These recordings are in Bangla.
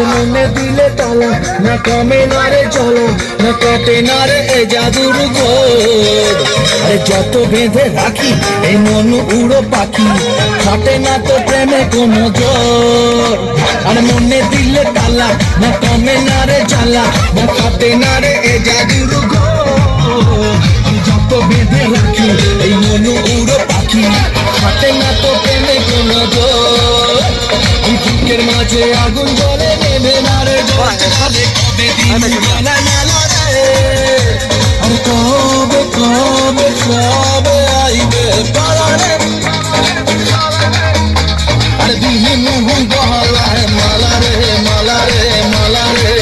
মনে দিলে তালা না কমে না রে চলো না কাটে না রে এ জাদুর ঘোর আরে যত বেঁধে রাখি এই মন উড়ো পাখি কাটে না তো প্রেমে কোনো জোর আর মনে দিলে তালা না কমে না রে জ্বালা না কাটে না রে এ জাদুর ঘোর যত বেঁধে রাখি এই মন উড়ো পাখি কাটে না তো প্রেমে কোনো জোর বুকের মাঝে আগুন জ্বলে নেমে না রে জ্বলতে কবে দিন মেলা মেলা রে আর কবে কবে কবে আইবে পারা রে আর দিন মুহু গলায় মালা রে মালা রে মালা রে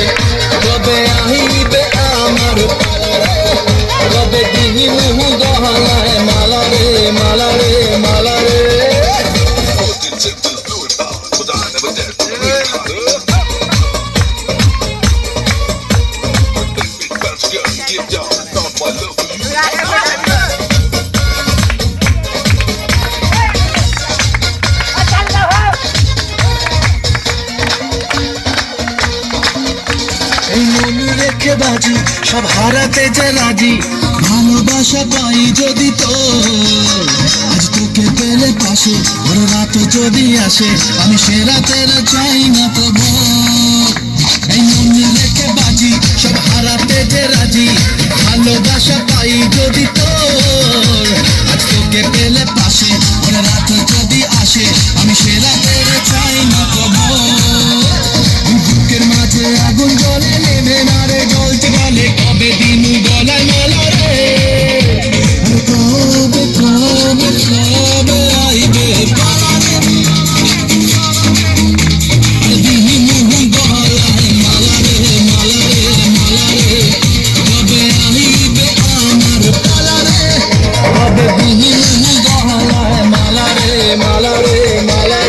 কবে আইবে আমার কবে দিন মুহু গলায় মালা রে মালা রে মালা রে বাজি সব হারাতে যে রাজি ভালোবাসা পাই যদি তো আজ তোকে পেলে পাশে বড় রাত যদি আসে আমি সে রাতের চাই না তো এই মনে রেখে বাজি সব হারাতে যে রাজি ভালোবাসা পাই যদি তো আজ তোকে পেলে পাশে বড় রাত যদি আসে আমি সে রাতের চাই না তো বুকের মাঝে আগুন জ্বলে নেমে না রে জ্বলতে গলে কবে দিন গলায় মেলা রে কবে কবে কবে আইবে পারা রে দিন মুহু গলায় মালা রে মালা রে মালা রে কবে আইবে আমার পালা রে কবে দিন মুহু গলায় মালা রে মালা রে মালা